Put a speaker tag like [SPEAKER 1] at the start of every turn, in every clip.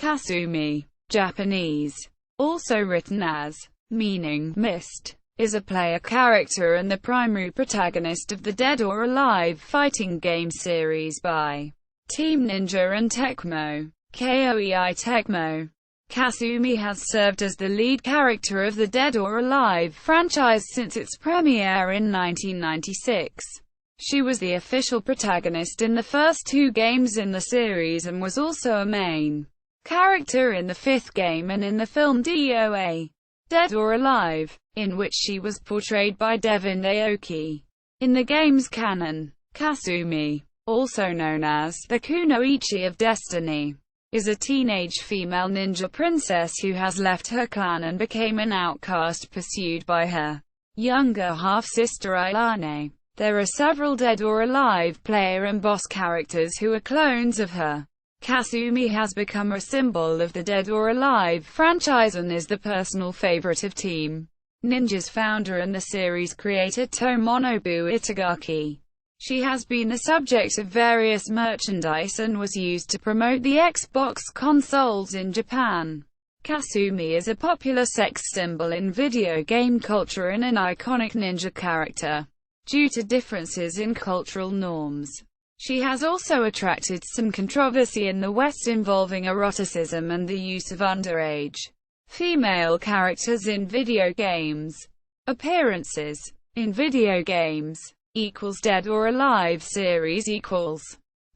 [SPEAKER 1] Kasumi, Japanese, also written as meaning mist, is a player character and the primary protagonist of the Dead or Alive fighting game series by Team Ninja and Tecmo KOEI Tecmo. Kasumi has served as the lead character of the Dead or Alive franchise since its premiere in 1996. She was the official protagonist in the first two games in the series and was also a main character in the fifth game and in the film DOA, Dead or Alive, in which she was portrayed by Devin Aoki. In the game's canon, Kasumi, also known as the Kunoichi of Destiny, is a teenage female ninja princess who has left her clan and became an outcast pursued by her younger half-sister Ailane. There are several Dead or Alive player and boss characters who are clones of her. Kasumi has become a symbol of the Dead or Alive franchise and is the personal favorite of Team Ninja's founder and the series creator Tomonobu Itagaki. She has been the subject of various merchandise and was used to promote the Xbox consoles in Japan. Kasumi is a popular sex symbol in video game culture and an iconic ninja character due to differences in cultural norms. She has also attracted some controversy in the West involving eroticism and the use of underage female characters in video games. Appearances in video games equals Dead or Alive series equals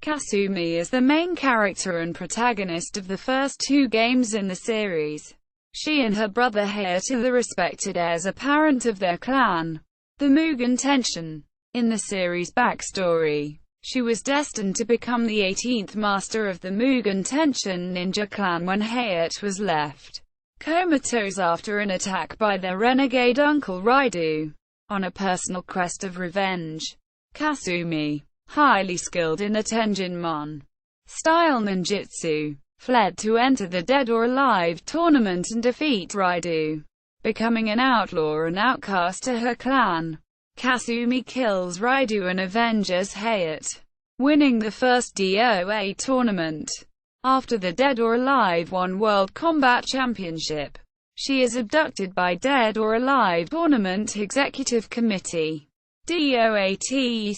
[SPEAKER 1] Kasumi is the main character and protagonist of the first two games in the series. She and her brother Hayate are the respected heirs apparent of their clan, the Mugen Tenshin. In the series' backstory, she was destined to become the 18th master of the Mugen Tenshin ninja clan when Hayate was left comatose after an attack by their renegade uncle Raidu. On a personal quest of revenge, Kasumi, highly skilled in the Tenjinmon style ninjutsu, fled to enter the Dead or Alive tournament and defeat Raidu, becoming an outlaw and outcast to her clan. Kasumi kills Raidu and avenges Hayate, winning the first DOA tournament. After the Dead or Alive One World Combat Championship, she is abducted by Dead or Alive Tournament Executive Committee, DOATEC's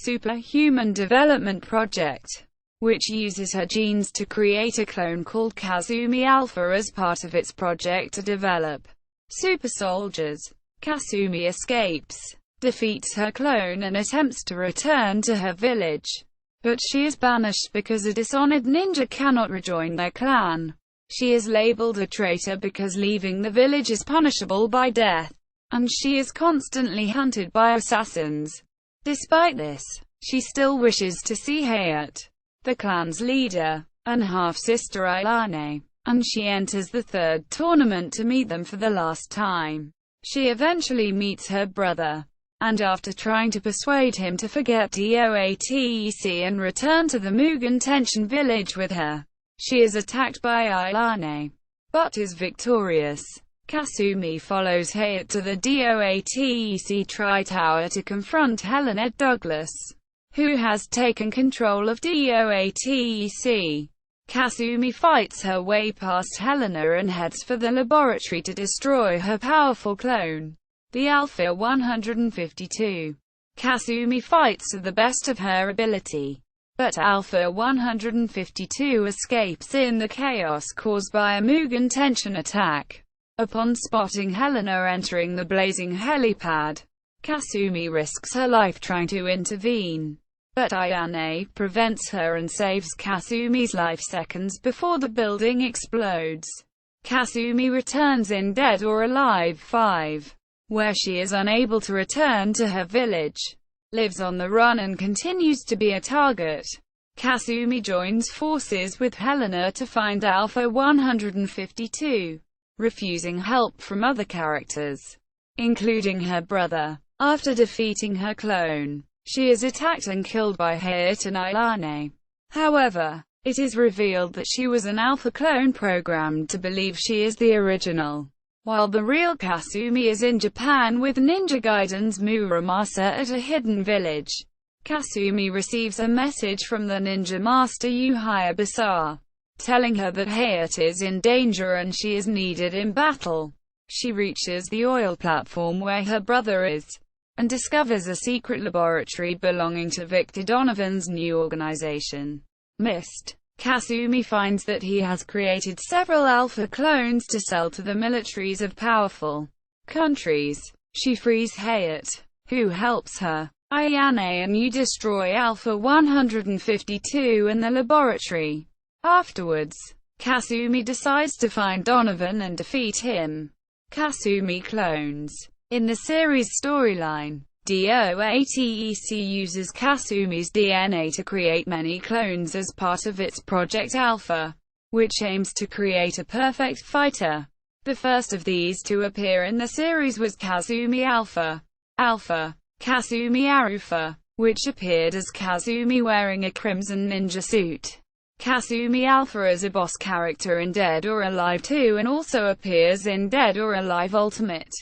[SPEAKER 1] Superhuman Development Project, which uses her genes to create a clone called Kasumi Alpha as part of its project to develop super soldiers. Kasumi escapes, defeats her clone and attempts to return to her village, but she is banished because a dishonored ninja cannot rejoin their clan. She is labeled a traitor because leaving the village is punishable by death, and she is constantly hunted by assassins. Despite this, she still wishes to see Hayate, the clan's leader, and half-sister Ailane, and she enters the third tournament to meet them for the last time. She eventually meets her brother, and after trying to persuade him to forget DOATEC and return to the Mugen Tenshin village with her, she is attacked by Ailane, but is victorious. Kasumi follows Hayate to the DOATEC Tri-Tower to confront Helena Douglas, who has taken control of DOATEC. Kasumi fights her way past Helena and heads for the laboratory to destroy her powerful clone, the Alpha 152. Kasumi fights to the best of her ability, but Alpha 152 escapes in the chaos caused by a Mugen Tenshin attack. Upon spotting Helena entering the blazing helipad, Kasumi risks her life trying to intervene, but Ayane prevents her and saves Kasumi's life seconds before the building explodes. Kasumi returns in Dead or Alive 5, where she is unable to return to her village, lives on the run and continues to be a target. Kasumi joins forces with Helena to find Alpha 152, refusing help from other characters, including her brother. After defeating her clone, she is attacked and killed by Hayate and Ailane. However, it is revealed that she was an alpha clone programmed to believe she is the original, while the real Kasumi is in Japan with Ninja Gaiden's Muramasa at a hidden village. Kasumi receives a message from the ninja master Uchiha Basar, telling her that Hayate is in danger and she is needed in battle. She reaches the oil platform where her brother is, and discovers a secret laboratory belonging to Victor Donovan's new organization, MIST. Kasumi finds that he has created several Alpha clones to sell to the militaries of powerful countries. She frees Hayate, who helps her, Ayane, and you destroy Alpha 152 in the laboratory. Afterwards, Kasumi decides to find Donovan and defeat him. Kasumi Clones. In the series storyline, DOATEC uses Kasumi's DNA to create many clones as part of its Project Alpha, which aims to create a perfect fighter. The first of these to appear in the series was Kasumi Alpha, Kasumi Arufa, which appeared as Kasumi wearing a crimson ninja suit. Kasumi Alpha is a boss character in Dead or Alive 2 and also appears in Dead or Alive Ultimate.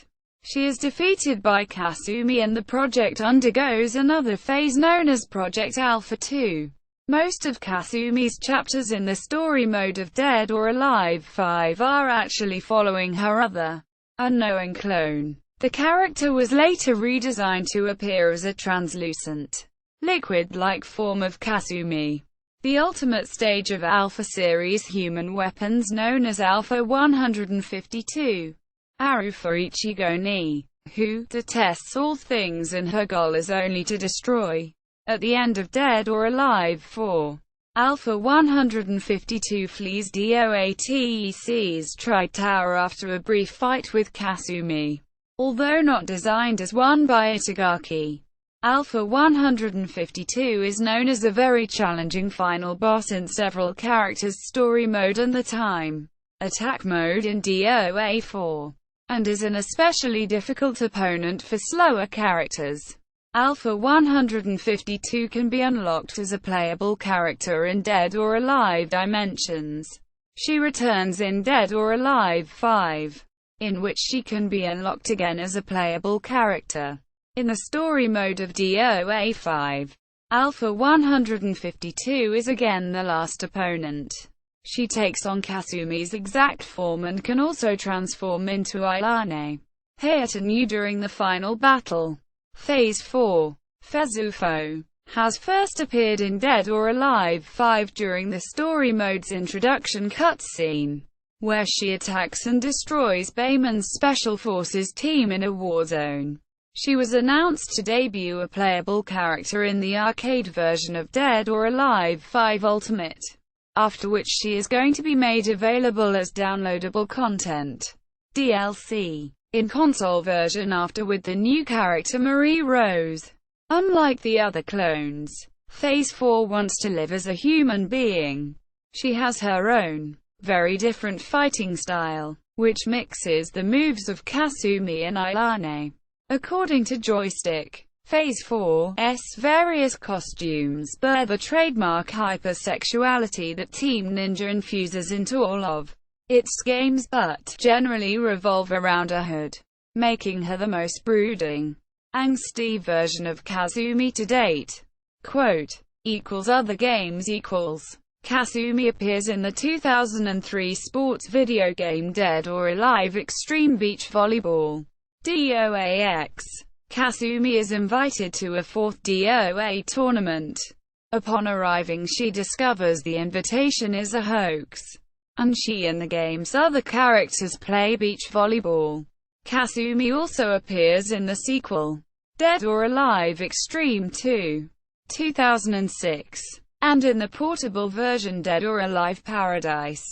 [SPEAKER 1] She is defeated by Kasumi and the project undergoes another phase known as Project Alpha 2. Most of Kasumi's chapters in the story mode of Dead or Alive 5 are actually following her other, unknowing clone. The character was later redesigned to appear as a translucent, liquid-like form of Kasumi. The ultimate stage of Alpha series human weapons known as Alpha 152. Arufa Ichigo ni, who detests all things and her goal is only to destroy. At the end of Dead or Alive 4, Alpha 152 flees DOATEC's Tri-Tower after a brief fight with Kasumi. Although not designed as one by Itagaki, Alpha 152 is known as a very challenging final boss in several characters' story mode and the time attack mode in DOA 4, and is an especially difficult opponent for slower characters. Alpha 152 can be unlocked as a playable character in Dead or Alive Dimensions. She returns in Dead or Alive 5, in which she can be unlocked again as a playable character. In the story mode of DOA 5, Alpha 152 is again the last opponent. She takes on Kasumi's exact form and can also transform into Ayane, Hayate and you during the final battle. Phase 4, Fezufo, has first appeared in Dead or Alive 5 during the story mode's introduction cutscene, where she attacks and destroys Bayman's Special Forces team in a war zone. She was announced to debut a playable character in the arcade version of Dead or Alive 5 Ultimate, after which she is going to be made available as downloadable content, DLC, in console version after with the new character Marie Rose. Unlike the other clones, Phase 4 wants to live as a human being. She has her own, very different fighting style, which mixes the moves of Kasumi and Ayane. According to Joystick, Phase 4's various costumes bear the trademark hypersexuality that Team Ninja infuses into all of its games, but generally revolve around a hood, making her the most brooding, angsty version of Kasumi to date. Quote, other games equals. Kasumi appears in the 2003 sports video game Dead or Alive Extreme Beach Volleyball. DOAX. Kasumi is invited to a fourth DOA tournament. Upon arriving, she discovers the invitation is a hoax, and she and the game's other characters play beach volleyball. Kasumi also appears in the sequel, Dead or Alive Extreme 2, 2006, and in the portable version Dead or Alive Paradise,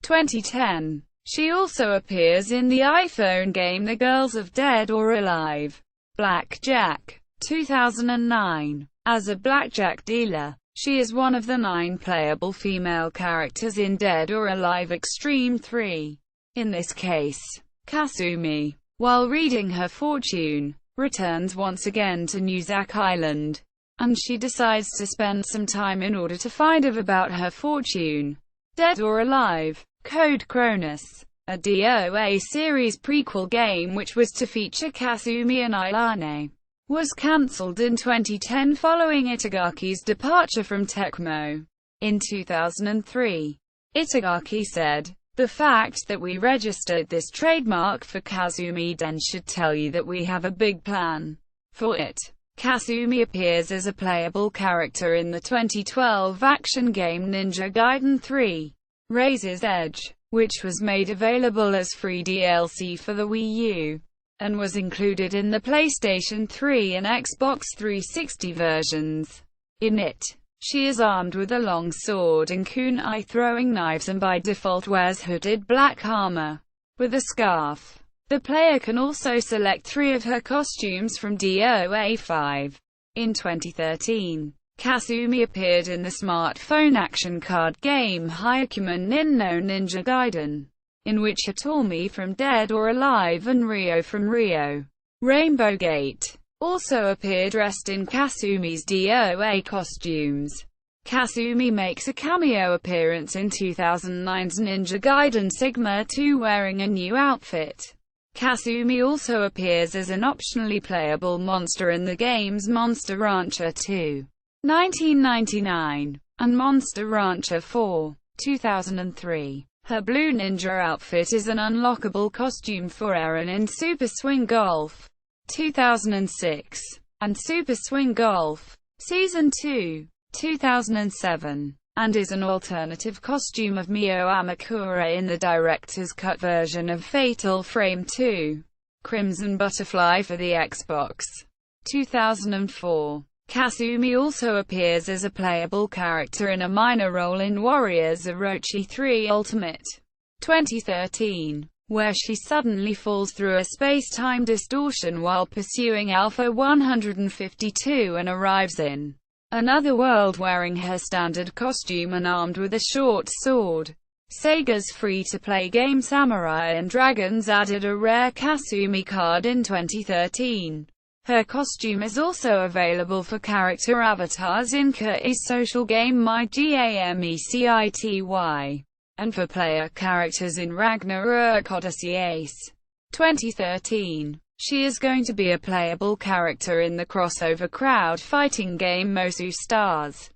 [SPEAKER 1] 2010. She also appears in the iPhone game The Girls of Dead or Alive Blackjack, 2009. As a blackjack dealer, she is one of the 9 playable female characters in Dead or Alive Extreme 3. In this case, Kasumi, while reading her fortune, returns once again to Nuzak Island, and she decides to spend some time in order to find out about her fortune. Dead or Alive, Code Cronus, a DOA series prequel game which was to feature Kasumi and Ayane, was cancelled in 2010 following Itagaki's departure from Tecmo. In 2003, Itagaki said, "The fact that we registered this trademark for Kasumi-den should tell you that we have a big plan for it." Kasumi appears as a playable character in the 2012 action game Ninja Gaiden 3: Razor's Edge, which was made available as free DLC for the Wii U, and was included in the PlayStation 3 and Xbox 360 versions. In it, she is armed with a long sword and kunai throwing knives and by default wears hooded black armor with a scarf. The player can also select 3 of her costumes from DOA 5. In 2013, Kasumi appeared in the smartphone action card game Hyakumen no Ninja Gaiden, in which Hitomi from Dead or Alive and Ryo from Rio Rainbow Gate also appeared dressed in Kasumi's DOA costumes. Kasumi makes a cameo appearance in 2009's Ninja Gaiden Sigma 2 wearing a new outfit. Kasumi also appears as an optionally playable monster in the games Monster Rancher 2, 1999, and Monster Rancher 4, 2003. Her blue ninja outfit is an unlockable costume for Eren in Super Swing Golf 2006, and Super Swing Golf Season 2, 2007, and is an alternative costume of Mio Amakura in the director's cut version of Fatal Frame 2, Crimson Butterfly for the Xbox 2004. Kasumi also appears as a playable character in a minor role in Warriors Orochi 3 Ultimate 2013, where she suddenly falls through a space-time distortion while pursuing Alpha 152 and arrives in another world wearing her standard costume and armed with a short sword. Sega's free-to-play game Samurai & Dragons added a rare Kasumi card in 2013. Her costume is also available for character avatars in Kei's social game MyGamecity, and for player characters in Ragnarok Odyssey Ace 2013. She is going to be a playable character in the crossover crowd-fighting game Mosu Stars.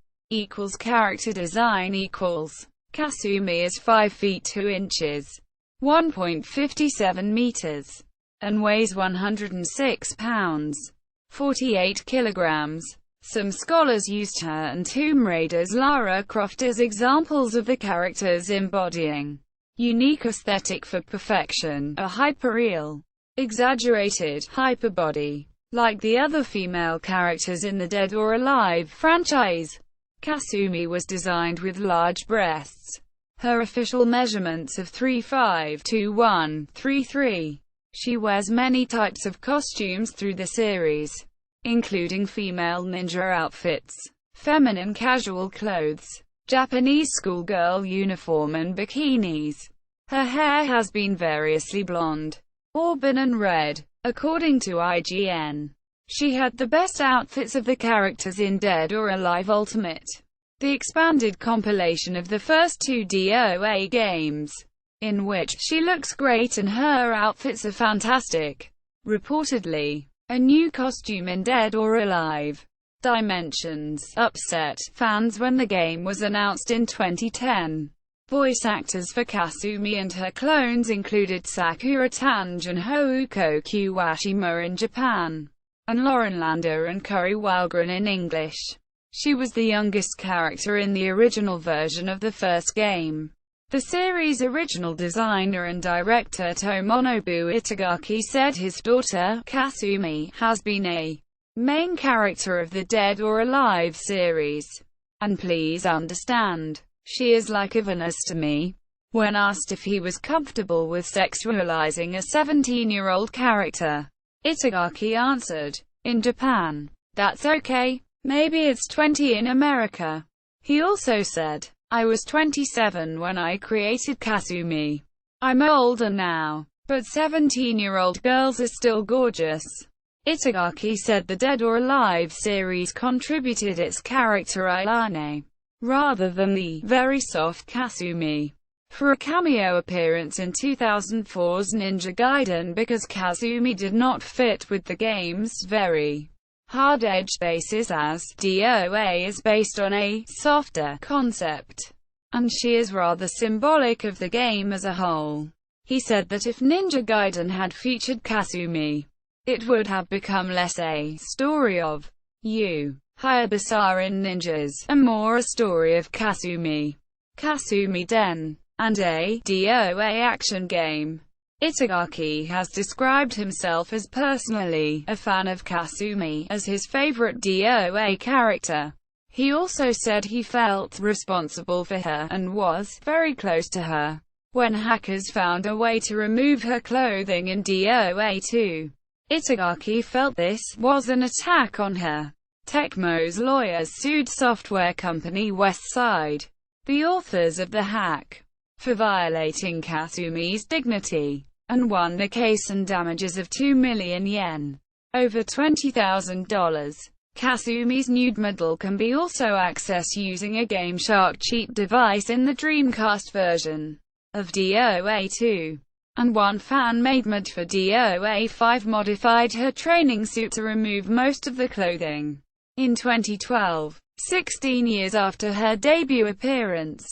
[SPEAKER 1] Character design Kasumi is 5 feet 2 inches, 1.57 meters, and weighs 106 pounds, 48 kilograms. Some scholars used her and Tomb Raider's Lara Croft as examples of the characters embodying unique aesthetic for perfection, a hyperreal, exaggerated hyperbody. Like the other female characters in the Dead or Alive franchise, Kasumi was designed with large breasts. Her official measurements of 3'5" to 1'33". She wears many types of costumes through the series, including female ninja outfits, feminine casual clothes, Japanese schoolgirl uniform and bikinis. Her hair has been variously blonde, auburn and red. According to IGN, she had the best outfits of the characters in Dead or Alive Ultimate, the expanded compilation of the first 2 DOA games, in which she looks great and her outfits are fantastic. Reportedly, a new costume in Dead or Alive Dimensions upset fans when the game was announced in 2010. Voice actors for Kasumi and her clones included Sakura Tange and Hokuko Kuwashima in Japan, and Lauren Lander and Curry Walgren in English. She was the youngest character in the original version of the first game. The series' original designer and director Tomonobu Itagaki said his daughter, Kasumi, has been a main character of the Dead or Alive series. And please understand, she is like a Venus to me. When asked if he was comfortable with sexualizing a 17-year-old character, Itagaki answered, "In Japan, that's okay. Maybe it's 20 in America." He also said, "I was 27 when I created Kasumi. I'm older now, but 17-year-old girls are still gorgeous." Itagaki said the Dead or Alive series contributed its character Ilane, rather than the very soft Kasumi, for a cameo appearance in 2004's Ninja Gaiden because Kasumi did not fit with the game's very hard-edged basis, as DOA is based on a softer concept. and she is rather symbolic of the game as a whole. He said that if Ninja Gaiden had featured Kasumi, it would have become less a story of Yu Hayabusa in ninjas, and more a story of Kasumi, Kasumi Den, and a DOA action game. Itagaki has described himself as personally a fan of Kasumi, as his favorite DOA character. He also said he felt responsible for her, and was very close to her, when hackers found a way to remove her clothing in DOA 2. Itagaki felt this was an attack on her. Tecmo's lawyers sued software company Westside, the authors of the hack, for violating Kasumi's dignity, and won the case and damages of 2 million yen, over $20,000. Kasumi's nude model can be also accessed using a GameShark cheat device in the Dreamcast version of DOA 2. And one fan-made mod for DOA 5 modified her training suit to remove most of the clothing. In 2012, 16 years after her debut appearance,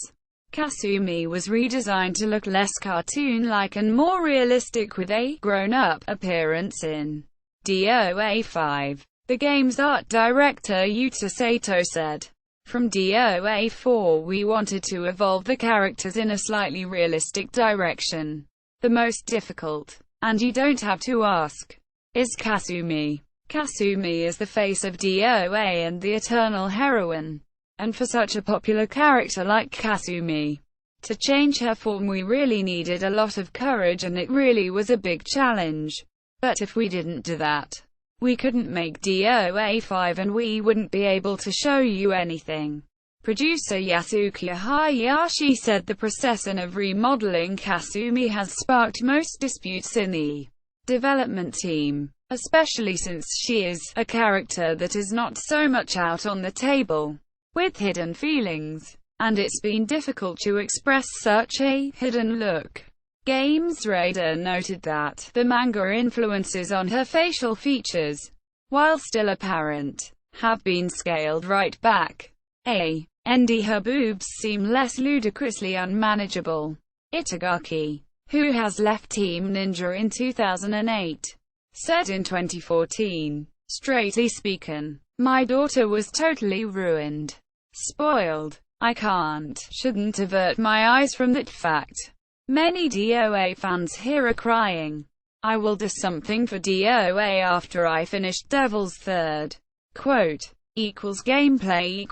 [SPEAKER 1] Kasumi was redesigned to look less cartoon-like and more realistic with a grown-up appearance in DOA 5. The game's art director Yuta Sato said, "From DOA 4 we wanted to evolve the characters in a slightly realistic direction. The most difficult, and you don't have to ask, is Kasumi. Kasumi is the face of DOA and the eternal heroine. And for such a popular character like Kasumi, to change her form we really needed a lot of courage, and it really was a big challenge. But if we didn't do that, we couldn't make DOA 5 and we wouldn't be able to show you anything." Producer Yasuki Hayashi said the process of remodeling Kasumi has sparked most disputes in the development team, especially since she is a character that is not so much out on the table, with hidden feelings, and it's been difficult to express such a hidden look. Games Radar noted that the manga influences on her facial features, while still apparent, have been scaled right back. Her boobs seem less ludicrously unmanageable. Itagaki, who has left Team Ninja in 2008, said in 2014, "Straightly speaking, my daughter was totally ruined. Spoiled. I shouldn't avert my eyes from that fact. Many DOA fans here are crying. I will do something for DOA after I finish Devil's Third." Quote, Gameplay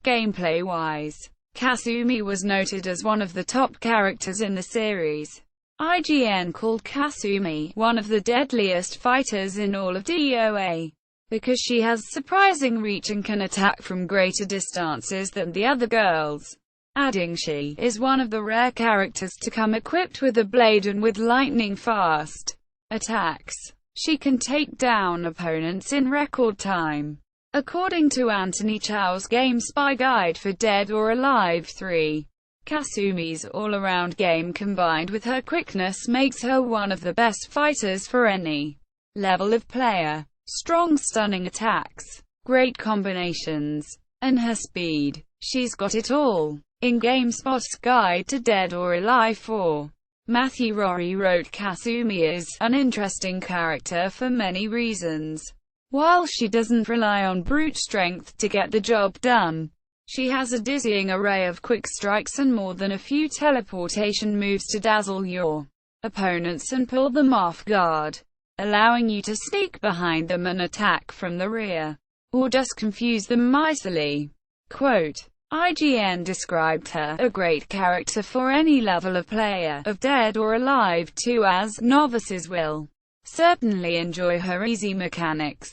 [SPEAKER 1] Gameplay-wise, Kasumi was noted as one of the top characters in the series. IGN called Kasumi one of the deadliest fighters in all of DOA, because she has surprising reach and can attack from greater distances than the other girls, adding she is one of the rare characters to come equipped with a blade and with lightning-fast attacks. She can take down opponents in record time. According to Anthony Chow's Game Spy Guide for Dead or Alive 3, Kasumi's all-around game combined with her quickness makes her one of the best fighters for any level of player. Strong stunning attacks, great combinations, and her speed. She's got it all. In GameSpot's Guide to Dead or Alive 4, Matthew Rory wrote Kasumi is an interesting character for many reasons. While she doesn't rely on brute strength to get the job done, she has a dizzying array of quick strikes and more than a few teleportation moves to dazzle your opponents and pull them off guard, allowing you to sneak behind them and attack from the rear, or just confuse them easily. Quote, IGN described her, a great character for any level of player, of Dead or Alive 2, as novices will certainly enjoy her easy mechanics,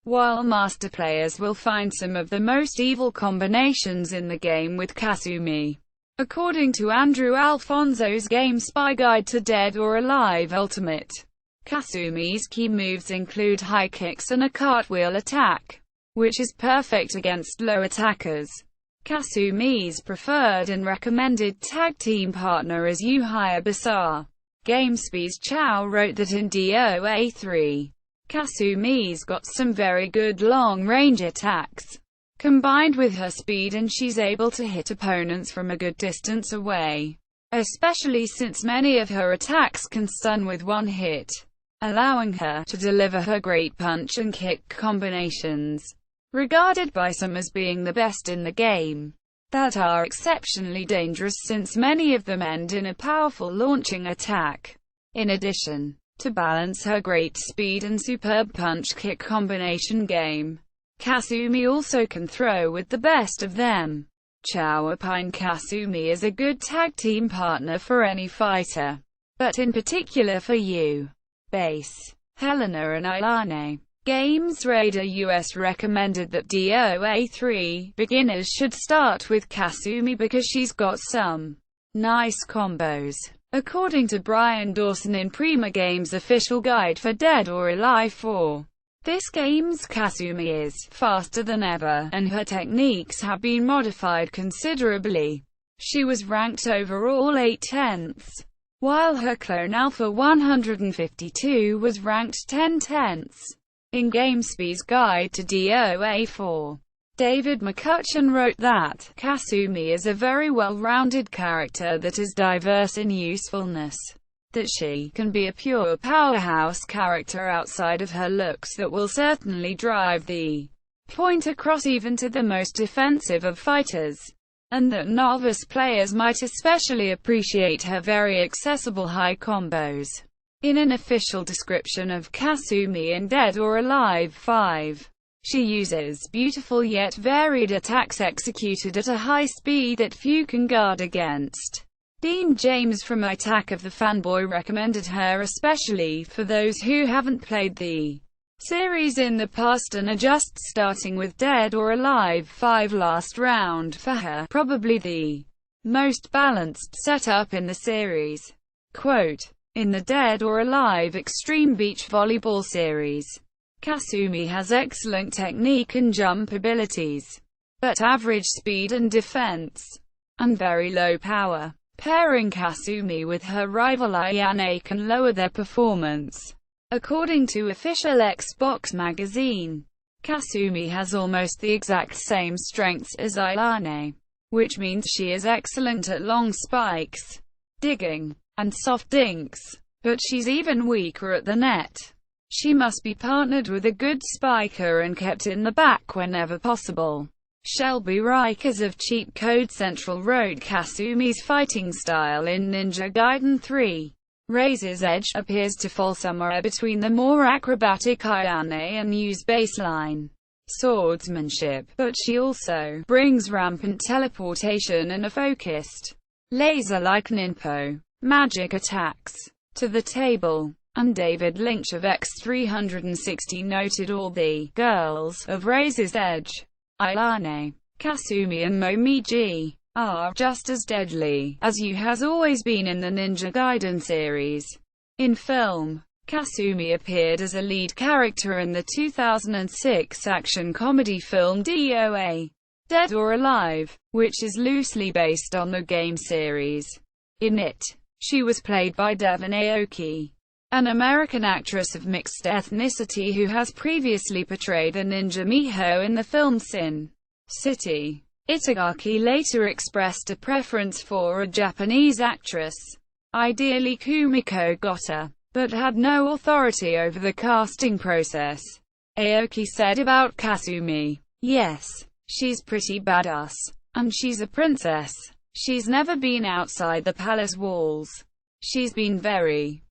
[SPEAKER 1] while master players will find some of the most evil combinations in the game with Kasumi. According to Andrew Alfonso's Game Spy Guide to Dead or Alive Ultimate, Kasumi's key moves include high kicks and a cartwheel attack, which is perfect against low attackers. Kasumi's preferred and recommended tag team partner is Yu Hayabusa. GameSpy's Chow wrote that in DOA 3, Kasumi's got some very good long-range attacks. Combined with her speed, and she's able to hit opponents from a good distance away, especially since many of her attacks can stun with one hit, allowing her to deliver her great punch and kick combinations, regarded by some as being the best in the game, that are exceptionally dangerous since many of them end in a powerful launching attack. In addition, to balance her great speed and superb punch-kick combination game, Kasumi also can throw with the best of them. Chowapine Kasumi is a good tag team partner for any fighter, but in particular for you, Base, Helena and Ilane. Games Radar US recommended that DOA 3 beginners should start with Kasumi because she's got some nice combos. According to Brian Dawson in Prima Games' official guide for Dead or Alive 4, this game's Kasumi is faster than ever, and her techniques have been modified considerably. She was ranked overall 8/10, while her clone Alpha 152 was ranked 10/10 in GameSpy's guide to DOA 4. David McCutcheon wrote that Kasumi is a very well-rounded character that is diverse in usefulness, that she can be a pure powerhouse character outside of her looks that will certainly drive the point across even to the most defensive of fighters, and that novice players might especially appreciate her very accessible high combos. In an official description of Kasumi in Dead or Alive 5, she uses beautiful yet varied attacks executed at a high speed that few can guard against. Dean James from Attack of the Fanboy recommended her especially for those who haven't played the series in the past and are just starting with Dead or Alive 5 last round for her, probably the most balanced setup in the series. Quote, in the Dead or Alive Extreme Beach Volleyball series, Kasumi has excellent technique and jump abilities, but average speed and defense, and very low power. Pairing Kasumi with her rival Ayane can lower their performance. According to Official Xbox magazine, Kasumi has almost the exact same strengths as Ayane, which means she is excellent at long spikes, digging, and soft dinks, but she's even weaker at the net. She must be partnered with a good spiker and kept in the back whenever possible. Shelby Rikers of Cheat Code Central wrote Kasumi's fighting style in Ninja Gaiden 3. Razor's Edge appears to fall somewhere between the more acrobatic Ayane and Yu's baseline swordsmanship, but she also brings rampant teleportation and a focused, laser-like ninpo magic attacks to the table. And David Lynch of X360 noted all the girls of Razor's Edge, Ayane, Kasumi and Momiji, are just as deadly as Yu has always been in the Ninja Gaiden series. In film, Kasumi appeared as a lead character in the 2006 action comedy film DOA, Dead or Alive, which is loosely based on the game series. In it, she was played by Devon Aoki, an American actress of mixed ethnicity who has previously portrayed a ninja Miho in the film Sin City. Itagaki later expressed a preference for a Japanese actress, ideally Kumiko Gota, but had no authority over the casting process. Aoki said about Kasumi, "Yes, she's pretty badass, and she's a princess. She's never been outside the palace walls. She's been very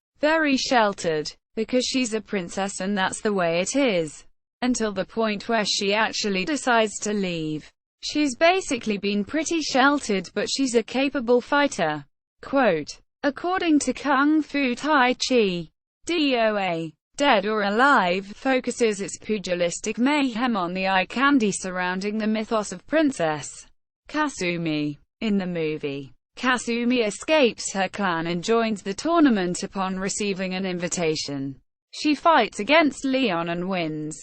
[SPEAKER 1] sheltered, because she's a princess and that's the way it is. Until the point where she actually decides to leave. She's basically been pretty sheltered, but she's a capable fighter." Quote, according to Kung Fu Tai Chi, DOA, Dead or Alive, focuses its pugilistic mayhem on the eye candy surrounding the mythos of Princess Kasumi. In the movie, Kasumi escapes her clan and joins the tournament upon receiving an invitation. She fights against Leon and wins.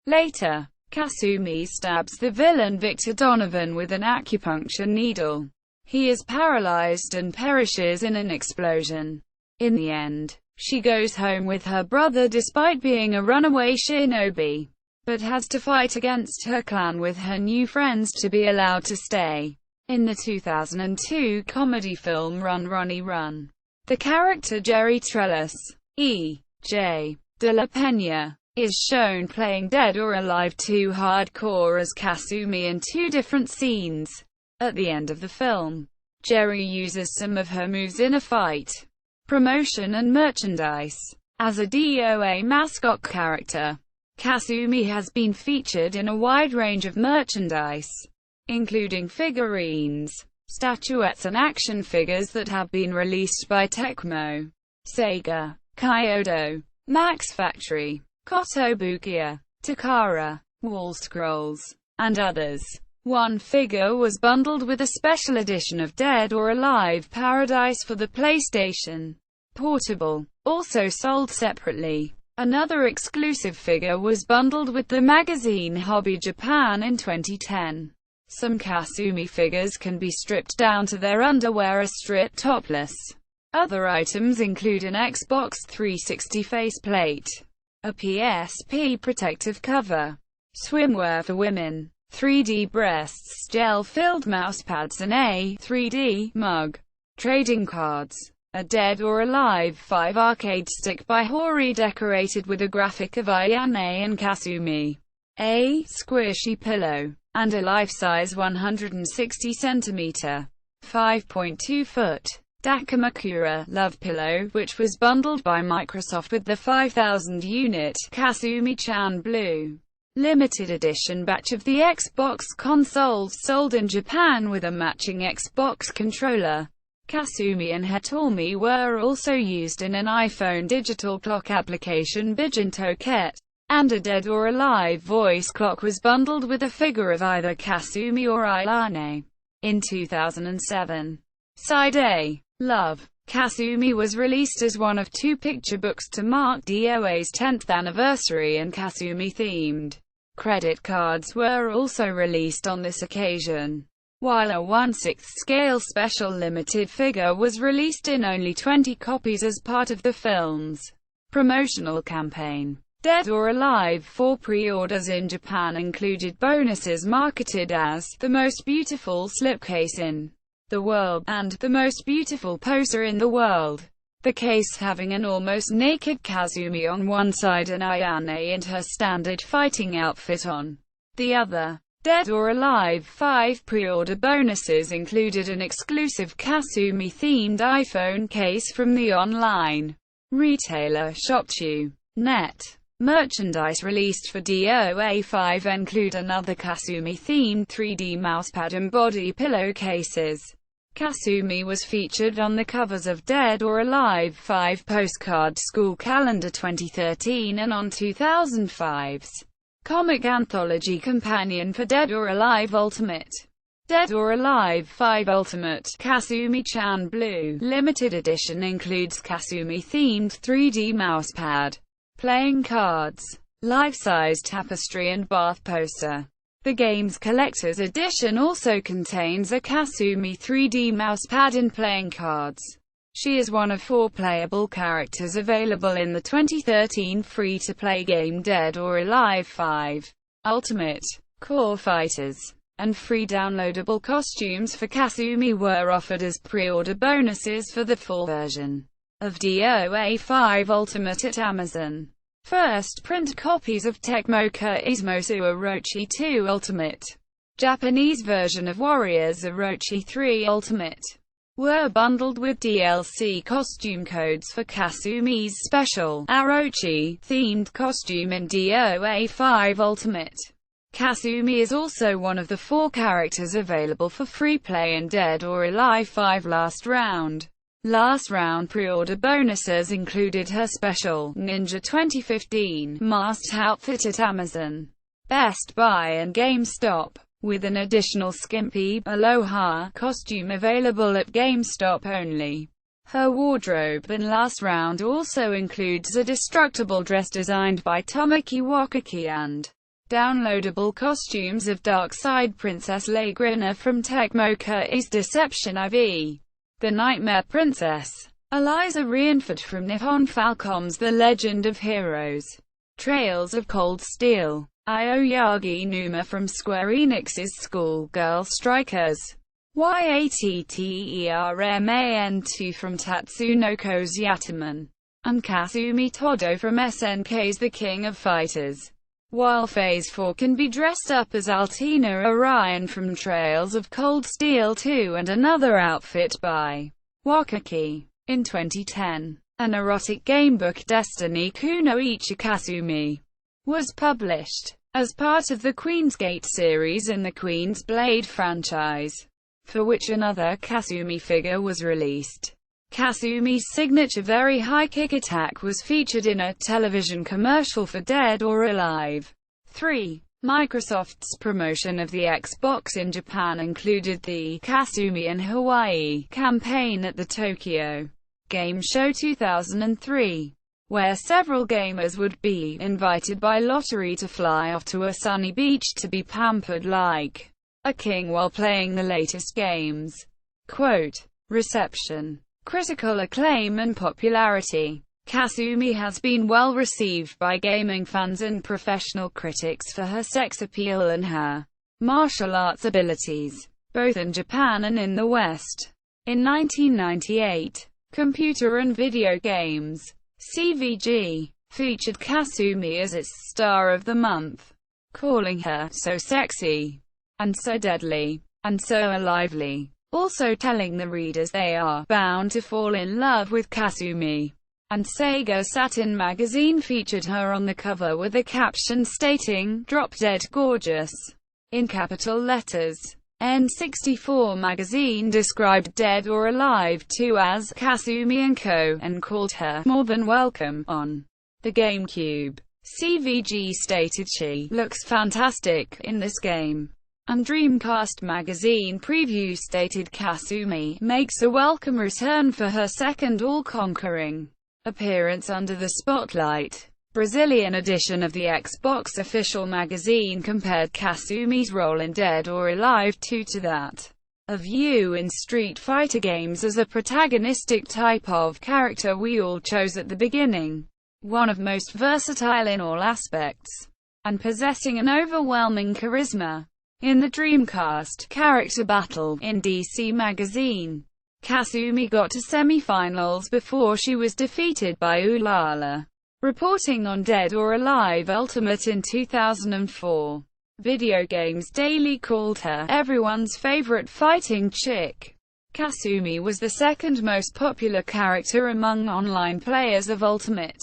[SPEAKER 1] Later, Kasumi stabs the villain Victor Donovan with an acupuncture needle. He is paralyzed and perishes in an explosion. In the end, she goes home with her brother despite being a runaway shinobi. but has to fight against her clan with her new friends to be allowed to stay. In the 2002 comedy film Run Ronnie Run, the character Jerry Trellis, E.J. de la Peña, is shown playing Dead or Alive 2 Hardcore as Kasumi in 2 different scenes. At the end of the film, Jerry uses some of her moves in a fight. Promotion and merchandise. As a DOA mascot character, Kasumi has been featured in a wide range of merchandise, including figurines, statuettes and action figures that have been released by Tecmo, Sega, Kyoto, Max Factory, Kotobukiya, Takara, Wall Scrolls, and others. One figure was bundled with a special edition of Dead or Alive Paradise for the PlayStation Portable, also sold separately. Another exclusive figure was bundled with the magazine Hobby Japan in 2010. Some Kasumi figures can be stripped down to their underwear or stripped topless. Other items include an Xbox 360 faceplate, a PSP protective cover, swimwear for women, 3D breasts, gel-filled mousepads and a 3D mug, trading cards, a Dead or Alive 5 arcade stick by Hori decorated with a graphic of Ayane and Kasumi, a squishy pillow, and a life-size 160 cm, 5.2 foot, Dakamakura love pillow, which was bundled by Microsoft with the 5,000-unit Kasumi-chan Blue limited edition batch of the Xbox consoles sold in Japan with a matching Xbox controller. Kasumi and Hitomi were also used in an iPhone digital clock application Bijin Toket, and a Dead or Alive voice clock was bundled with a figure of either Kasumi or Ayane. In 2007, Side A, Love, Kasumi was released as one of 2 picture books to mark DOA's 10th anniversary, and Kasumi-themed credit cards were also released on this occasion, while a 1/6 scale special limited figure was released in only 20 copies as part of the film's promotional campaign. Dead or Alive 4 pre-orders in Japan included bonuses marketed as the most beautiful slipcase in the world and the most beautiful poster in the world. The case having an almost naked Kasumi on one side and Ayane in her standard fighting outfit on the other. Dead or Alive 5 pre-order bonuses included an exclusive Kasumi-themed iPhone case from the online retailer Shop2.net. Merchandise released for DOA 5 include another Kasumi-themed 3D mousepad and body pillow cases. Kasumi was featured on the covers of Dead or Alive 5 Postcard School Calendar 2013 and on 2005's comic anthology companion for Dead or Alive Ultimate. Dead or Alive 5 Ultimate Kasumi-chan Blue limited edition includes Kasumi-themed 3D mousepad, playing cards, life-size tapestry and bath poster. The game's collector's edition also contains a Kasumi 3D mousepad and playing cards. She is one of 4 playable characters available in the 2013 free-to-play game Dead or Alive 5 Ultimate. Core fighters and free downloadable costumes for Kasumi were offered as pre-order bonuses for the full version of DOA 5 Ultimate at Amazon. First print copies of Tecmo Koizmosu Orochi 2 Ultimate, Japanese version of Warriors Orochi 3 Ultimate, were bundled with DLC costume codes for Kasumi's special Orochi-themed costume in DOA 5 Ultimate. Kasumi is also one of the 4 characters available for free play in Dead or Alive 5 Last Round. Last round pre-order bonuses included her special Ninja 2015 masked outfit at Amazon, Best Buy and GameStop, with an additional skimpy Aloha costume available at GameStop only. Her wardrobe in Last Round also includes a destructible dress designed by Tomoki Wakaki and downloadable costumes of Darkside Princess Legrina from Tecmo Koei's Deception IV, The Nightmare Princess, Eliza Reinford from Nippon Falcom's The Legend of Heroes, Trails of Cold Steel, Aoyagi Numa from Square Enix's Schoolgirl Strikers, Yatterman-2 from Tatsunoko Yatterman, and Kasumi Todo from SNK's The King of Fighters. While Phase 4 can be dressed up as Altina Orion from Trails of Cold Steel 2 and another outfit by Wakaki. In 2010, an erotic gamebook Destiny Kunoichi Kasumi was published as part of the Queen's Gate series in the Queen's Blade franchise, for which another Kasumi figure was released. Kasumi's signature very high kick attack was featured in a television commercial for Dead or Alive 3. Microsoft's promotion of the Xbox in Japan included the Kasumi in Hawaii campaign at the Tokyo Game Show 2003, where several gamers would be invited by lottery to fly off to a sunny beach to be pampered like a king while playing the latest games. Quote, reception, critical acclaim and popularity. Kasumi has been well received by gaming fans and professional critics for her sex appeal and her martial arts abilities, both in Japan and in the West. In 1998, Computer and Video Games (CVG) featured Kasumi as its Star of the Month, calling her "so sexy," and "so deadly," and "so lively," also telling the readers they are bound to fall in love with Kasumi. And Sega Saturn magazine featured her on the cover with a caption stating, "Drop Dead Gorgeous," in capital letters. N64 magazine described Dead or Alive 2 as Kasumi & Co. and called her more than welcome on the GameCube. CVG stated she looks fantastic in this game. And Dreamcast magazine preview stated Kasumi makes a welcome return for her second all-conquering appearance under the spotlight. Brazilian edition of the Xbox Official magazine compared Kasumi's role in Dead or Alive 2 to that of Yu in Street Fighter games as a protagonistic type of character we all chose at the beginning, one of most versatile in all aspects, and possessing an overwhelming charisma. In the Dreamcast character battle in DC magazine, Kasumi got to semi-finals before she was defeated by Ulala. Reporting on Dead or Alive Ultimate in 2004, Video Games Daily called her everyone's favorite fighting chick. Kasumi was the second most popular character among online players of Ultimate,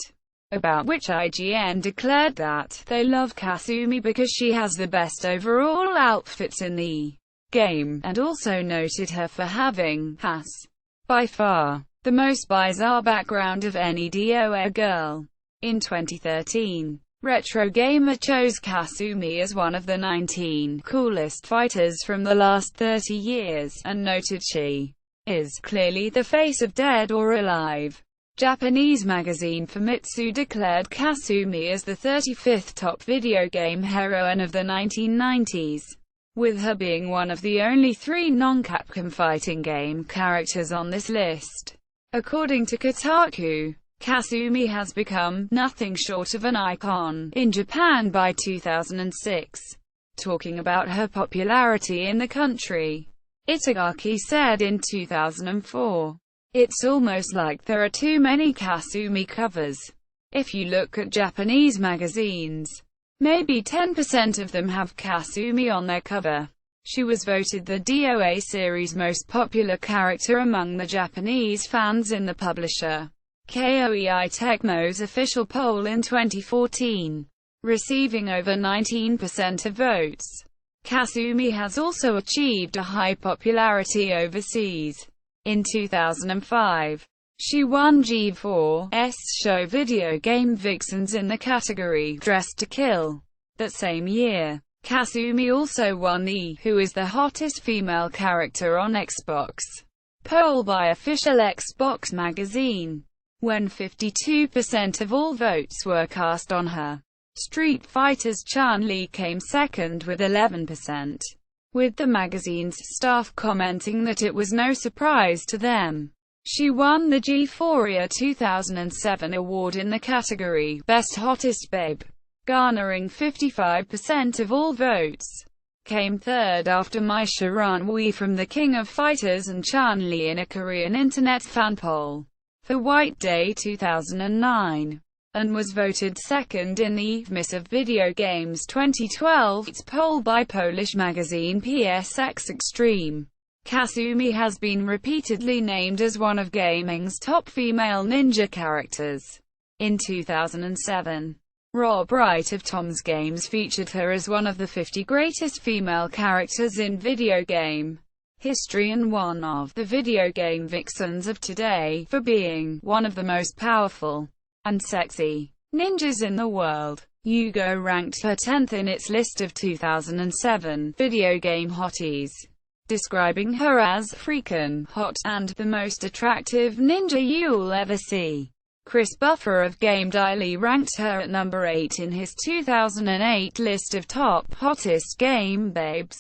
[SPEAKER 1] about which IGN declared that they love Kasumi because she has the best overall outfits in the game, and also noted her for having, by far, the most bizarre background of any DOA girl. In 2013, Retro Gamer chose Kasumi as one of the 19 coolest fighters from the last 30 years, and noted she is clearly the face of Dead or Alive. Japanese magazine Famitsu declared Kasumi as the 35th top video game heroine of the 1990s, with her being one of the only 3 non-Capcom fighting game characters on this list. According to Kotaku, Kasumi has become nothing short of an icon in Japan by 2006. Talking about her popularity in the country, Itagaki said in 2004, "It's almost like there are too many Kasumi covers. If you look at Japanese magazines, maybe 10% of them have Kasumi on their cover." She was voted the DOA series' most popular character among the Japanese fans in the publisher Koei Tecmo's official poll in 2014, receiving over 19% of votes. Kasumi has also achieved a high popularity overseas. In 2005, she won G4's show Video Game Vixens in the category Dressed to Kill. That same year, Kasumi also won the Who is the Hottest Female Character on Xbox poll by Official Xbox magazine, when 52% of all votes were cast on her. Street Fighter's Chun-Li came second with 11%, with the magazine's staff commenting that it was no surprise to them. She won the G4 2007 award in the category Best Hottest Babe. garnering 55% of all votes. Came third after Mai Sharanwi from The King of Fighters and Chun-Li in a Korean internet fan poll for White Day 2009, and was voted second in the EVMIS of Video Games 2012 poll by Polish magazine PSX Extreme. Kasumi has been repeatedly named as one of gaming's top female ninja characters. In 2007, Rob Wright of Tom's Games featured her as one of the 50 greatest female characters in video game history and one of the video game vixens of today, for being one of the most powerful and sexy ninjas in the world. Yugo ranked her 10th in its list of 2007 video game hotties, describing her as freakin' hot and the most attractive ninja you'll ever see. Chris Buffer of Game Daily ranked her at number 8 in his 2008 list of top hottest game babes,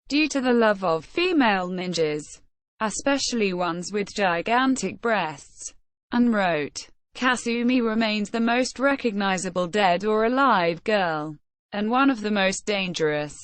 [SPEAKER 1] due to the love of female ninjas, especially ones with gigantic breasts, and wrote, "Kasumi remains the most recognizable dead or alive girl, and one of the most dangerous."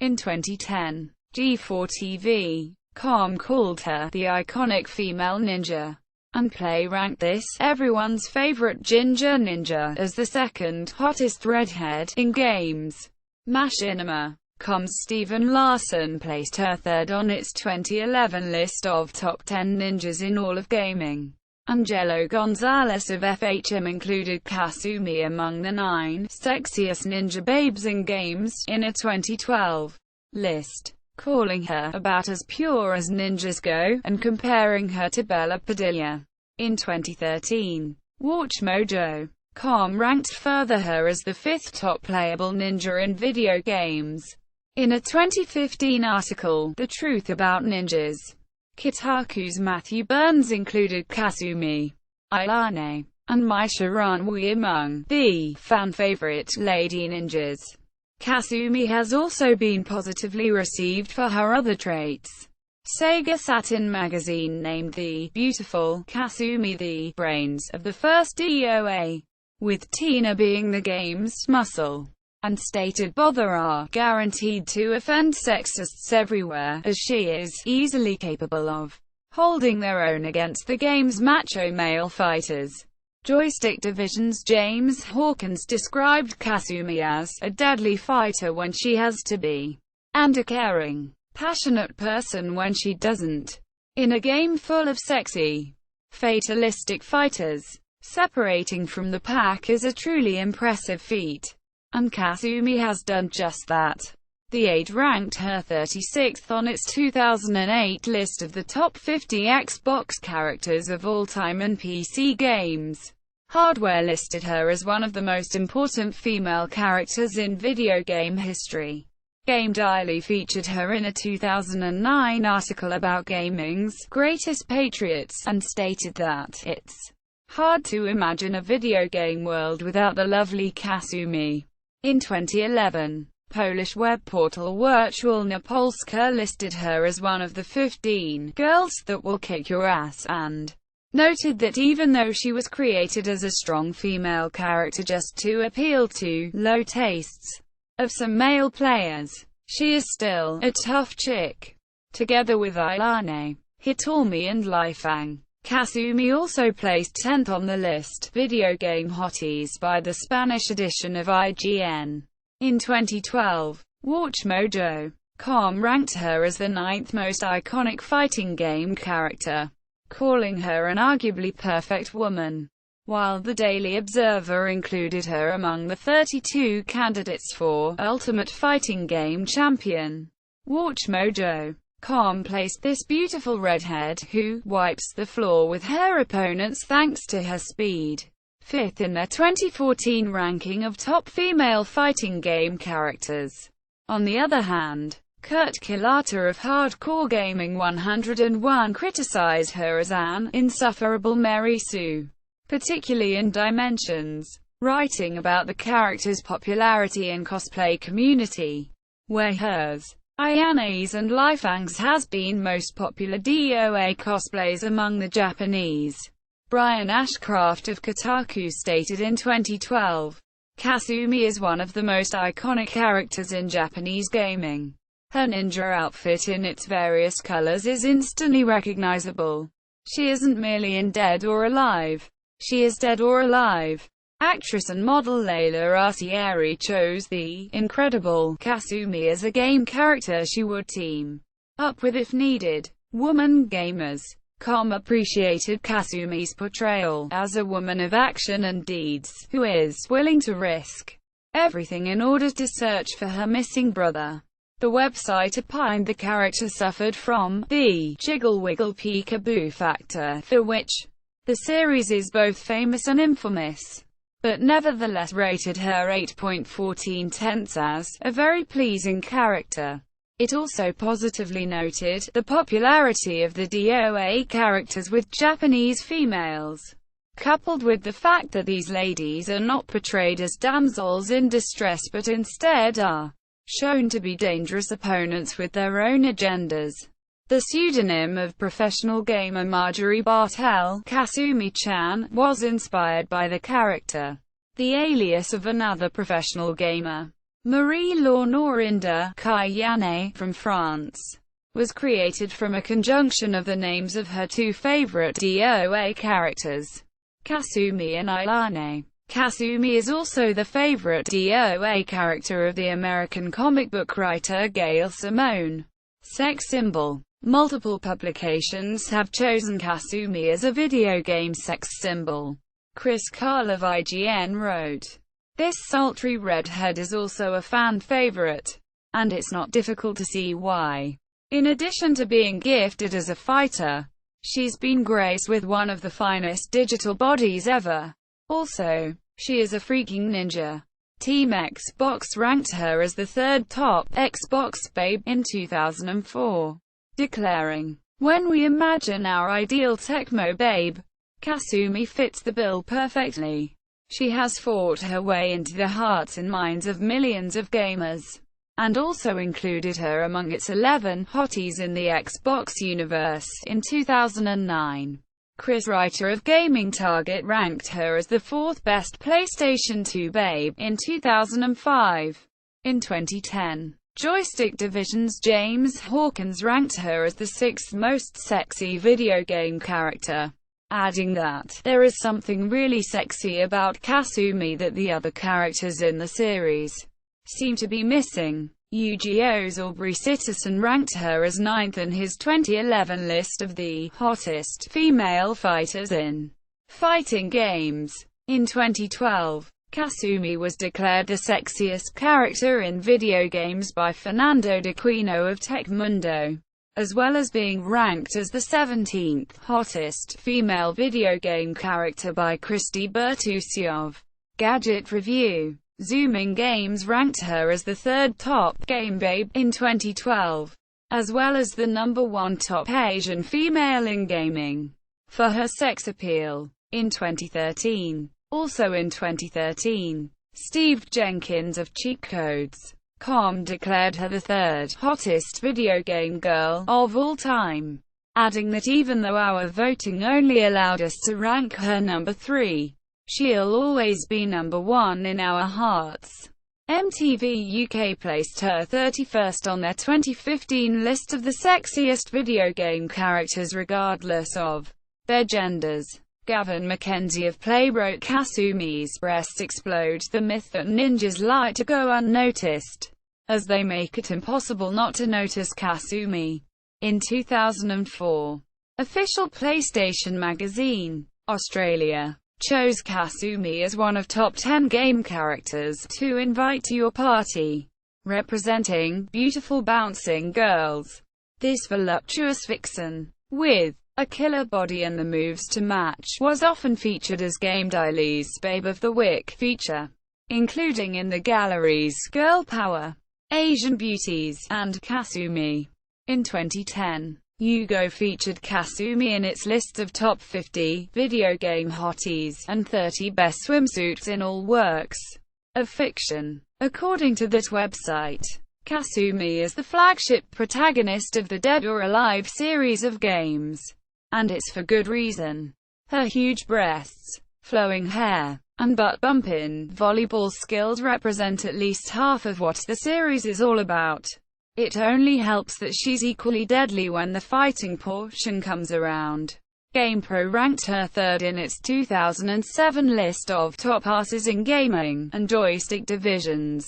[SPEAKER 1] In 2010, G4TV.com called her the iconic female ninja, and Play ranked this everyone's favorite ginger ninja as the second hottest redhead in games. Machinima.com's Stephen Larson placed her third on its 2011 list of top 10 ninjas in all of gaming. Angelo Gonzalez of FHM included Kasumi among the 9 sexiest ninja babes in games in a 2012 list, calling her about as pure as ninjas go, and comparing her to Bella Padilla. In 2013, WatchMojo.com ranked further her as the 5th top playable ninja in video games. In a 2015 article, The Truth About Ninjas, Kotaku's Matthew Burns included Kasumi, Ailane, and Mai Sharanwi among the fan-favorite lady ninjas. Kasumi has also been positively received for her other traits. Sega Saturn magazine named the beautiful Kasumi the brains of the first DOA, with Tina being the game's muscle, and stated bother are guaranteed to offend sexists everywhere, as she is easily capable of holding their own against the game's macho male fighters. Joystick Division's James Hawkins described Kasumi as a deadly fighter when she has to be, and a caring, passionate person when she doesn't. In a game full of sexy, fatalistic fighters, separating from the pack is a truly impressive feat. And Kasumi has done just that. The Age ranked her 36th on its 2008 list of the top 50 Xbox characters of all time and PC games. Hardware listed her as one of the most important female characters in video game history. Game Daily featured her in a 2009 article about gaming's greatest patriots, and stated that it's hard to imagine a video game world without the lovely Kasumi. In 2011, Polish web portal Wirtualna Polska listed her as one of the 15 girls that will kick your ass, and noted that even though she was created as a strong female character just to appeal to low tastes of some male players, she is still a tough chick. Together with Ailane, Hitomi and Lifang, Kasumi also placed 10th on the list Video Game Hotties by the Spanish edition of IGN. In 2012, WatchMojo.com ranked her as the 9th most iconic fighting game character, calling her an arguably perfect woman, while the Daily Observer included her among the 32 candidates for Ultimate Fighting Game Champion. WatchMojo.com placed this beautiful redhead, who wipes the floor with her opponents thanks to her speed, 5th in their 2014 ranking of top female fighting game characters. On the other hand, Kurt Kilata of Hardcore Gaming 101 criticized her as an insufferable Mary Sue, particularly in Dimensions, writing about the character's popularity in cosplay community, where hers, Ayane's and Lifang's has been most popular DOA cosplays among the Japanese. Brian Ashcraft of Kotaku stated in 2012, Kasumi is one of the most iconic characters in Japanese gaming. Her ninja outfit in its various colors is instantly recognizable. She isn't merely in Dead or Alive. She is Dead or Alive. Actress and model Layla Artieri chose the incredible Kasumi as a game character she would team up with if needed. Woman gamers appreciated Kasumi's portrayal as a woman of action and deeds, who is willing to risk everything in order to search for her missing brother. The website opined the character suffered from the jiggle-wiggle peekaboo factor, for which the series is both famous and infamous, but nevertheless rated her 8.14 as a very pleasing character. It also positively noted the popularity of the DOA characters with Japanese females, coupled with the fact that these ladies are not portrayed as damsels in distress but instead are shown to be dangerous opponents with their own agendas. The pseudonym of professional gamer Marjorie Bartel, Kasumi-chan, was inspired by the character. The alias of another professional gamer, Marie-Laure Norinda Kayane, from France, was created from a conjunction of the names of her two favorite DOA characters, Kasumi and Ilane. Kasumi is also the favorite DOA character of the American comic book writer Gail Simone. Sex symbol. Multiple publications have chosen Kasumi as a video game sex symbol. Chris Carl of IGN wrote, "This sultry redhead is also a fan favorite, and it's not difficult to see why. In addition to being gifted as a fighter, she's been graced with one of the finest digital bodies ever. Also, she is a freaking ninja." Team Xbox ranked her as the third top Xbox babe in 2004, declaring, "When we imagine our ideal Tecmo babe, Kasumi fits the bill perfectly. She has fought her way into the hearts and minds of millions of gamers, and also included her among its 11 hotties in the Xbox universe in 2009. Chris Reiter of Gaming Target ranked her as the fourth best PlayStation 2 babe in 2005. In 2010, Joystick Division's James Hawkins ranked her as the sixth most sexy video game character, adding that, "There is something really sexy about Kasumi that the other characters in the series seem to be missing." Yu-Gi-Oh's Aubrey Sitterson ranked her as ninth in his 2011 list of the hottest female fighters in fighting games. In 2012, Kasumi was declared the sexiest character in video games by Fernando d'Aquino of Tecmundo, as well as being ranked as the 17th hottest female video game character by Christy Bertucci of Gadget Review. Zooming Games ranked her as the third top game babe in 2012, as well as the #1 top Asian female in gaming for her sex appeal. In 2013, also in 2013, Steve Jenkins of CheatCodes.com declared her the third hottest video game girl of all time, adding that even though our voting only allowed us to rank her number 3, she'll always be number 1 in our hearts. MTV UK placed her 31st on their 2015 list of the sexiest video game characters regardless of their genders. Gavin Mackenzie of Play wrote, "Kasumi's breasts explode the myth that ninjas like to go unnoticed, as they make it impossible not to notice Kasumi." In 2004, Official PlayStation Magazine, Australia, chose Kasumi as one of top 10 game characters to invite to your party, representing beautiful bouncing girls. This voluptuous vixen, with a killer body and the moves to match, was often featured as Game Daily's Babe of the Week feature, including in the galleries Girl Power, Asian Beauties, and Kasumi. In 2010, Yugo featured Kasumi in its list of top 50 video game hotties and 30 best swimsuits in all works of fiction. According to that website, Kasumi is the flagship protagonist of the Dead or Alive series of games, and it's for good reason. Her huge breasts, flowing hair, and butt bumping. Volleyball skills represent at least half of what the series is all about. It only helps that she's equally deadly when the fighting portion comes around. GamePro ranked her third in its 2007 list of top asses in gaming and joystick divisions.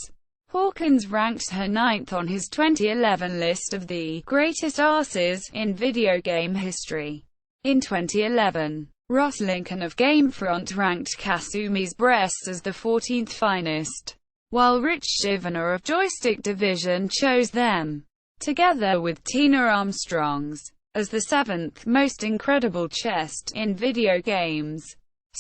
[SPEAKER 1] Hawkins ranked her ninth on his 2011 list of the greatest asses in video game history. In 2011, Ross Lincoln of Gamefront ranked Kasumi's breasts as the 14th finest, while Rich Shivana of Joystick Division chose them, together with Tina Armstrong's, as the 7th most incredible chest in video games.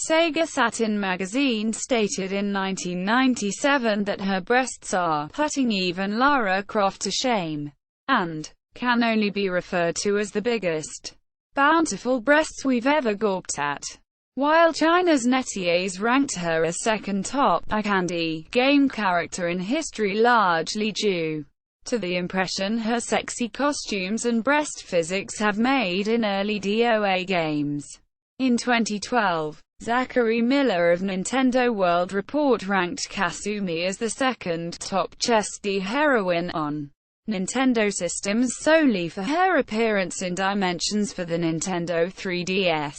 [SPEAKER 1] Sega Saturn magazine stated in 1997 that her breasts are putting even Lara Croft to shame, and can only be referred to as the biggest bountiful breasts we've ever gawped at. While China's Netiers ranked her as second top, a candy game character in history, largely due to the impression her sexy costumes and breast physics have made in early DOA games. In 2012, Zachary Miller of Nintendo World Report ranked Kasumi as the second top chesty heroine on Nintendo systems solely for her appearance in Dimensions for the Nintendo 3DS,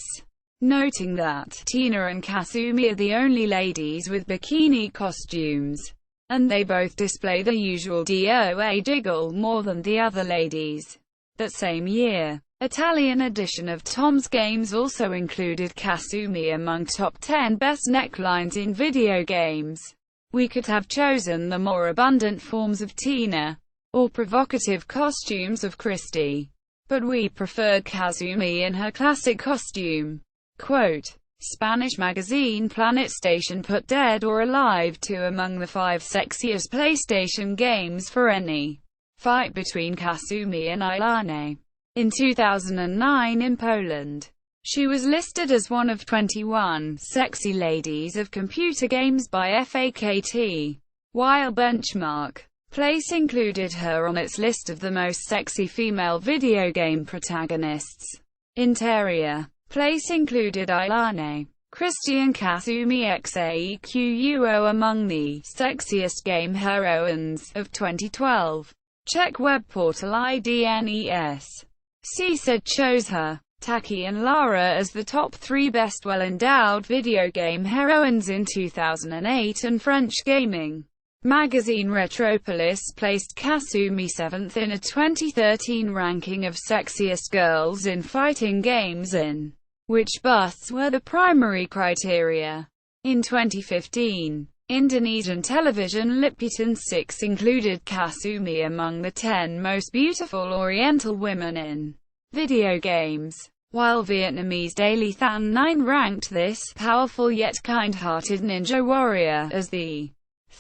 [SPEAKER 1] noting that Tina and Kasumi are the only ladies with bikini costumes, and they both display the usual DOA jiggle more than the other ladies. That same year, Italian edition of Tom's Games also included Kasumi among top 10 best necklines in video games. We could have chosen the more abundant forms of Tina, or provocative costumes of Christie, but we preferred Kasumi in her classic costume. Quote, Spanish magazine Planet Station put Dead or Alive 2 among the 5 sexiest PlayStation games for any fight between Kasumi and Ilane. In 2009 in Poland, she was listed as one of 21 sexy ladies of computer games by FAKT, while Benchmark Place included her on its list of the most sexy female video game protagonists. Interior Place included Ilane, Christie and Kasumi XAEQUO among the sexiest game heroines of 2012. Czech web portal IDNES. CSED chose her, Taki and Lara as the top 3 best well-endowed video game heroines in 2008, and French gaming magazine Retropolis placed Kasumi 7th in a 2013 ranking of sexiest girls in fighting games in which busts were the primary criteria. In 2015, Indonesian television Liputan 6 included Kasumi among the 10 most beautiful Oriental women in video games, while Vietnamese Daily Than 9 ranked this powerful yet kind-hearted ninja warrior as the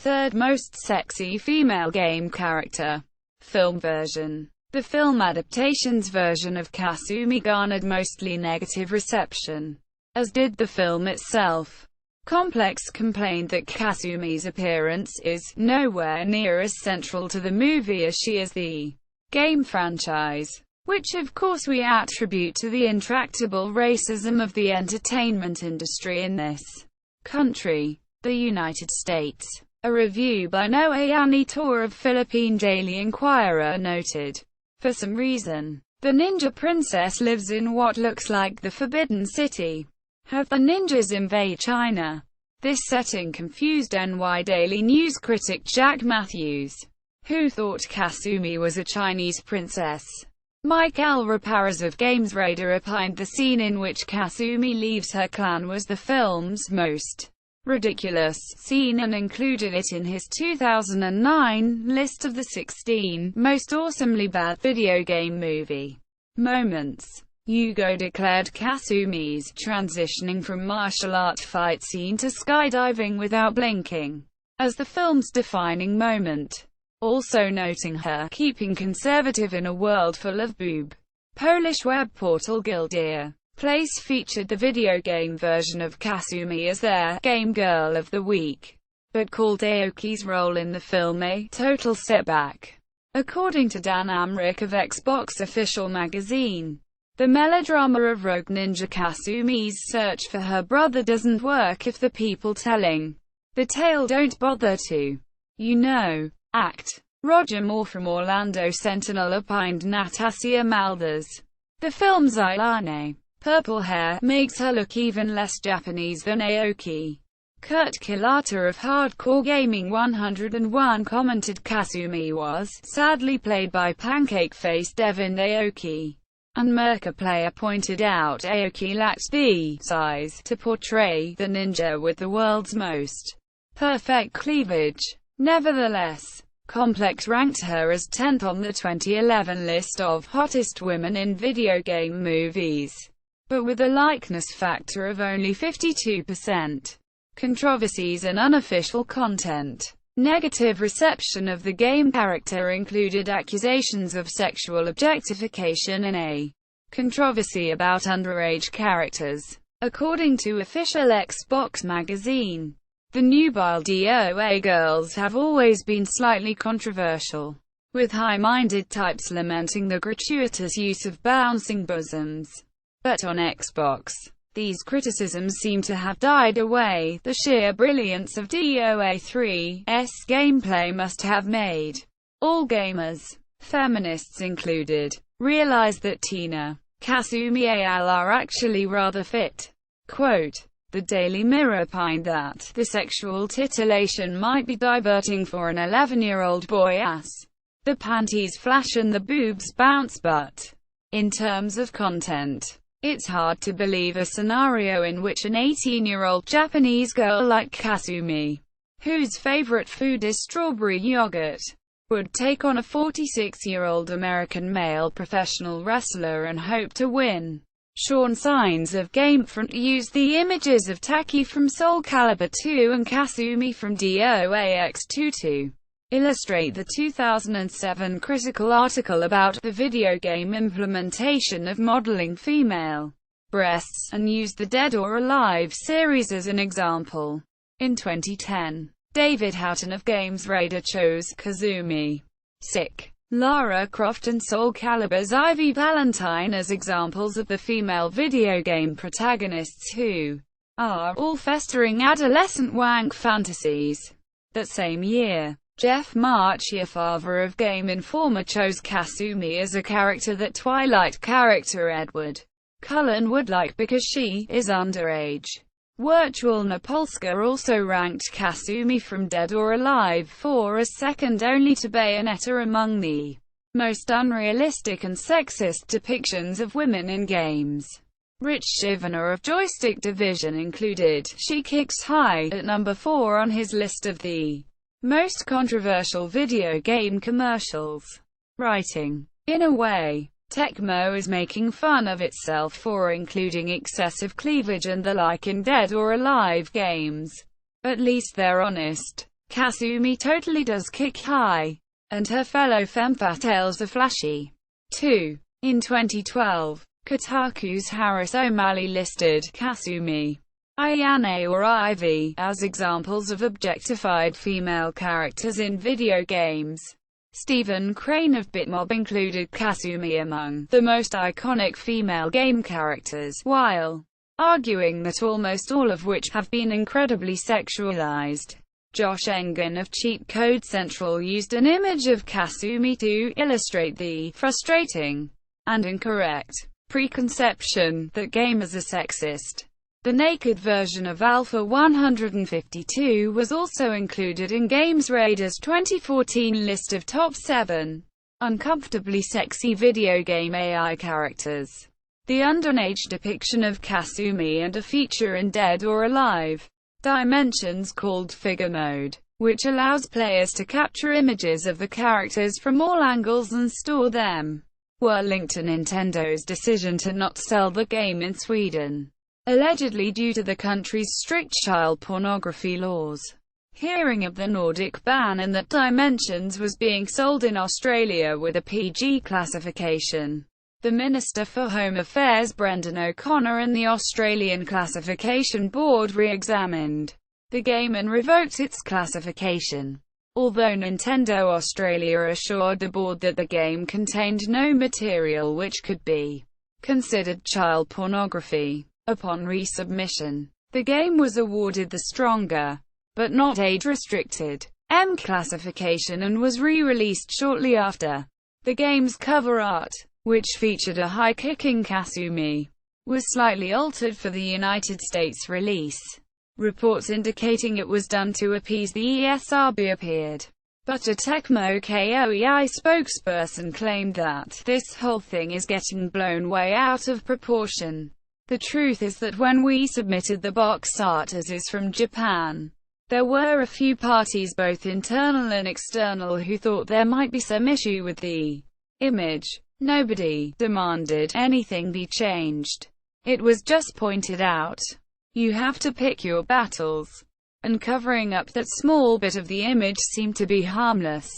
[SPEAKER 1] 3rd most sexy female game character. Film version. The film adaptation's version of Kasumi garnered mostly negative reception, as did the film itself. Complex complained that Kasumi's appearance is nowhere near as central to the movie as she is the game franchise, which of course we attribute to the intractable racism of the entertainment industry in this country, the United States. A review by Noe Anitor of Philippine Daily Inquirer noted, for some reason, the ninja princess lives in what looks like the Forbidden City. Have the ninjas invade China? This setting confused NY Daily News critic Jack Matthews, who thought Kasumi was a Chinese princess. Mike Alraparas of Games Radar opined the scene in which Kasumi leaves her clan was the film's most ridiculous scene and included it in his 2009 list of the 16 most awesomely bad video game movie moments. Yugo declared Kasumi's transitioning from martial art fight scene to skydiving without blinking as the film's defining moment, also noting her keeping conservative in a world full of boob. Polish web portal Gildear Place featured the video game version of Kasumi as their Game Girl of the Week, but called Aoki's role in the film a total setback. According to Dan Amrich of Xbox Official magazine, The melodrama of rogue ninja Kasumi's search for her brother doesn't work if the people telling the tale don't bother to, act. Roger Moore from Orlando Sentinel opined Natasha Malthus. The film's Ilane, purple hair, makes her look even less Japanese than Aoki. Kurt Kilata of Hardcore Gaming 101 commented Kasumi was sadly played by pancake-faced Devin Aoki. And Merca Player pointed out Aoki lacked the size to portray the ninja with the world's most perfect cleavage. Nevertheless, Complex ranked her as 10th on the 2011 list of hottest women in video game movies, but with a likeness factor of only 52%. Controversies and unofficial content. Negative reception of the game character included accusations of sexual objectification and a controversy about underage characters. According to official Xbox magazine, the nubile DOA girls have always been slightly controversial, with high-minded types lamenting the gratuitous use of bouncing bosoms. But on Xbox, these criticisms seem to have died away. The sheer brilliance of DOA 3's gameplay must have made all gamers, feminists included, realize that Tina, Kasumi Al are actually rather fit. Quote, the Daily Mirror opined that the sexual titillation might be diverting for an 11-year-old boy as the panties flash and the boobs bounce, but in terms of content, it's hard to believe a scenario in which an 18-year-old Japanese girl like Kasumi, whose favorite food is strawberry yogurt, would take on a 46-year-old American male professional wrestler and hope to win. Sean Signs of Gamefront used the images of Taki from Soul Calibur 2 and Kasumi from DOA X2 to illustrate the 2007 critical article about the video game implementation of modeling female breasts, and used the Dead or Alive series as an example. In 2010, David Houghton of Games Radar chose Kasumi, Lara Croft and Soul Calibur's Ivy Valentine as examples of the female video game protagonists who are all festering adolescent wank fantasies. That same year, Jeff Marchia, father of Game Informer, chose Kasumi as a character that Twilight character Edward Cullen would like because she is underage. Virtual Napolska also ranked Kasumi from Dead or Alive 4 as second only to Bayonetta among the most unrealistic and sexist depictions of women in games. Rich Shivana of Joystick Division included She Kicks High at number 4 on his list of the most controversial video game commercials, writing, in a way, Tecmo is making fun of itself for including excessive cleavage and the like in Dead or Alive games. At least they're honest. Kasumi totally does kick high, and her fellow femme fatales are flashy, too. In 2012, Kotaku's Harris O'Malley listed Kasumi, Ayane or Ivy as examples of objectified female characters in video games. Stephen Crane of Bitmob included Kasumi among the most iconic female game characters, while arguing that almost all of which have been incredibly sexualized. Josh Engen of Cheat Code Central used an image of Kasumi to illustrate the frustrating and incorrect preconception that gamers are sexist. The naked version of Alpha 152 was also included in Games Radar's 2014 list of top 7 uncomfortably sexy video game AI characters. The underage depiction of Kasumi and a feature in Dead or Alive Dimensions called Figure Mode, which allows players to capture images of the characters from all angles and store them, were linked to Nintendo's decision to not sell the game in Sweden, allegedly due to the country's strict child pornography laws. Hearing of the Nordic ban and that Dimensions was being sold in Australia with a PG classification, the Minister for Home Affairs Brendan O'Connor and the Australian Classification Board re-examined the game and revoked its classification. Although Nintendo Australia assured the board that the game contained no material which could be considered child pornography. Upon resubmission, the game was awarded the stronger, but not age-restricted, M classification and was re-released shortly after. The game's cover art, which featured a high-kicking Kasumi, was slightly altered for the United States release. Reports indicating it was done to appease the ESRB appeared, but a Tecmo KOEI spokesperson claimed that this whole thing is getting blown way out of proportion. The truth is that when we submitted the box art as is from Japan, there were a few parties, both internal and external, who thought there might be some issue with the image. Nobody demanded anything be changed. It was just pointed out. You have to pick your battles. And covering up that small bit of the image seemed to be harmless.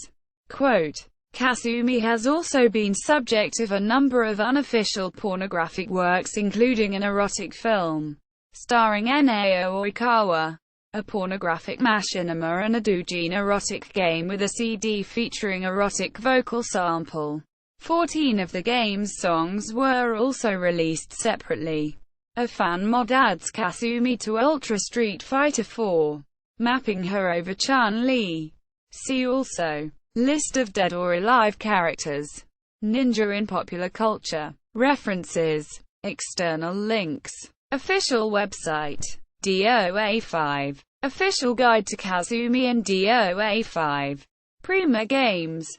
[SPEAKER 1] Quote, Kasumi has also been subject of a number of unofficial pornographic works, including an erotic film starring Nao Oikawa, a pornographic machinima, and a doujin erotic game with a CD featuring erotic vocal sample. 14 of the game's songs were also released separately. A fan mod adds Kasumi to Ultra Street Fighter 4, mapping her over Chun-Li. See also List of dead or alive characters. Ninja in popular culture. References. External links. Official website. DOA 5. Official guide to Kasumi and DOA 5. Prima Games.